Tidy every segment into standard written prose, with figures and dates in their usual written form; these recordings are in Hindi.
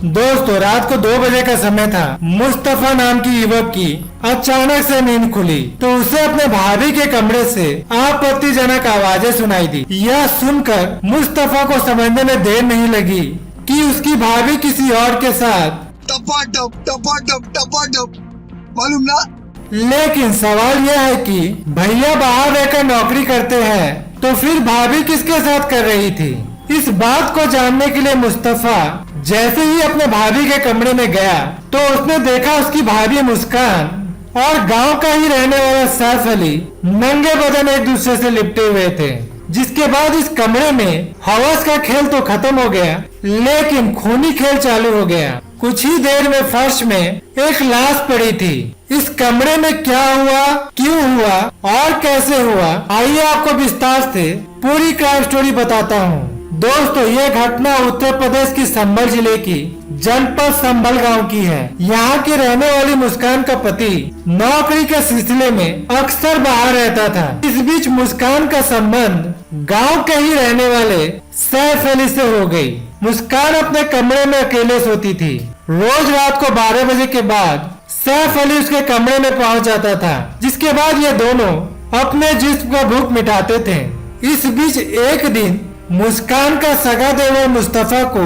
दोस्तों रात को 2 बजे का समय था। मुस्तफा नाम की युवक की अचानक से नींद खुली तो उसे अपने भाभी के कमरे से आपत्तिजनक आवाजें सुनाई दी। यह सुनकर मुस्तफा को समझने में देर नहीं लगी कि उसकी भाभी किसी और के साथ टपाटप मालूम ना। लेकिन सवाल यह है कि भैया बाहर रहकर नौकरी करते हैं तो फिर भाभी किसके साथ कर रही थी। इस बात को जानने के लिए मुस्तफा जैसे ही अपने भाभी के कमरे में गया तो उसने देखा उसकी भाभी मुस्कान और गांव का ही रहने वाला सैफ अली नंगे बदन एक दूसरे से लिपटे हुए थे। जिसके बाद इस कमरे में हवस का खेल तो खत्म हो गया लेकिन खूनी खेल चालू हो गया। कुछ ही देर में फर्श में एक लाश पड़ी थी। इस कमरे में क्या हुआ, क्यों हुआ और कैसे हुआ, आइए आपको विस्तार से पूरी क्राइम स्टोरी बताता हूँ। दोस्तों ये घटना उत्तर प्रदेश की संभल जिले की जनपद संभल गांव की है। यहाँ की रहने वाली मुस्कान का पति नौकरी के सिलसिले में अक्सर बाहर रहता था। इस बीच मुस्कान का संबंध गांव के ही रहने वाले सैफ अली से हो गई। मुस्कान अपने कमरे में अकेले सोती थी। रोज रात को 12 बजे के बाद सैफ अली उसके कमरे में पहुंच जाता था, जिसके बाद ये दोनों अपने जिस्म का भूख मिटाते थे। इस बीच एक दिन मुस्कान का सगा देवर मुस्तफा को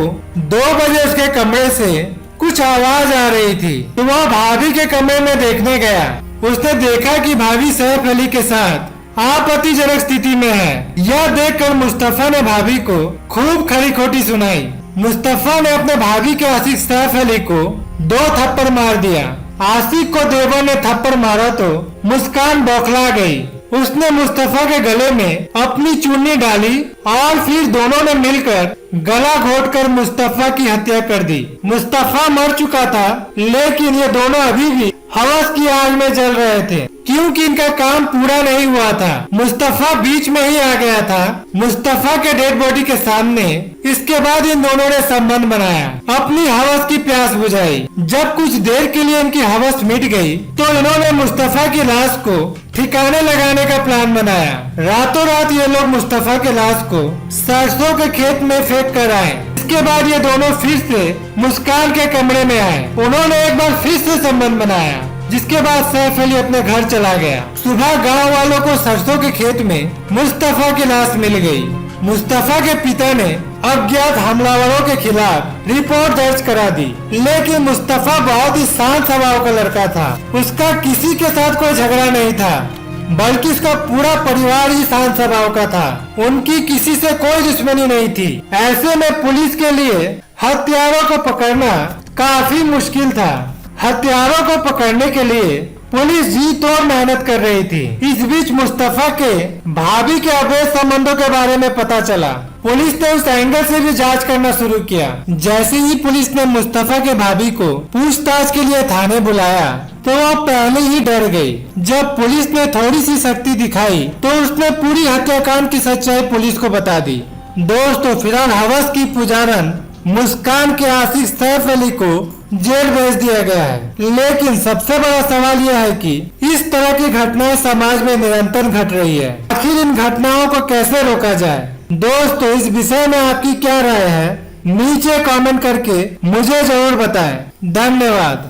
2 बजे उसके कमरे से कुछ आवाज आ रही थी तो वह भाभी के कमरे में देखने गया। उसने देखा कि भाभी सैफ अली के साथ आपत्तिजनक स्थिति में है। यह देखकर मुस्तफा ने भाभी को खूब खरी खोटी सुनाई। मुस्तफा ने अपने भाभी के आशिक सैफ अली को 2 थप्पड़ मार दिया। आशिक को देवर ने थप्पड़ मारा तो मुस्कान बौखला गई। उसने मुस्तफा के गले में अपनी चुन्नी डाली और फिर दोनों ने मिलकर गला घोटकर मुस्तफा की हत्या कर दी। मुस्तफा मर चुका था लेकिन ये दोनों अभी भी हवस की आग में जल रहे थे क्योंकि इनका काम पूरा नहीं हुआ था। मुस्तफा बीच में ही आ गया था मुस्तफा के डेड बॉडी के सामने। इसके बाद इन दोनों ने संबंध बनाया, अपनी हवस की प्यास बुझाई। जब कुछ देर के लिए इनकी हवस मिट गई तो इन्होंने मुस्तफा की लाश को ठिकाने लगाने का प्लान बनाया। रातों रात ये लोग मुस्तफा के लाश को सरसों के खेत में फेंक कर आए। इसके बाद ये दोनों फिर से मुस्कान के कमरे में आए। उन्होंने एक बार फिर से संबंध बनाया, जिसके बाद सैफ अली अपने घर चला गया। सुबह गांव वालों को सरसों के खेत में मुस्तफा की लाश मिल गई। मुस्तफा के पिता ने अज्ञात हमलावरों के खिलाफ रिपोर्ट दर्ज करा दी, लेकिन मुस्तफा बहुत ही शांत स्वभाव का लड़का था। उसका किसी के साथ कोई झगड़ा नहीं था, बल्कि उसका पूरा परिवार ही शांत स्वभाव का था। उनकी किसी से कोई दुश्मनी नहीं थी। ऐसे में पुलिस के लिए हत्यारों को पकड़ना काफी मुश्किल था। हत्यारों को पकड़ने के लिए पुलिस जी तोड़ मेहनत कर रही थी। इस बीच मुस्तफा के भाभी के अवैध संबंधों के बारे में पता चला। पुलिस ने उस एंगल से भी जांच करना शुरू किया। जैसे ही पुलिस ने मुस्तफा के भाभी को पूछताछ के लिए थाने बुलाया तो वह पहले ही डर गई। जब पुलिस ने थोड़ी सी सख्ती दिखाई तो उसने पूरी हत्याकांड की सच्चाई पुलिस को बता दी। दोस्तों फिलहाल हवस की पुजारन मुस्कान के आशिक सैफ अली को जेल भेज दिया गया है। लेकिन सबसे बड़ा सवाल यह है कि इस तरह की घटनाएं समाज में निरंतर घट रही है। आखिर इन घटनाओं को कैसे रोका जाए? दोस्तों इस विषय में आपकी क्या राय है? नीचे कमेंट करके मुझे जरूर बताएं। धन्यवाद।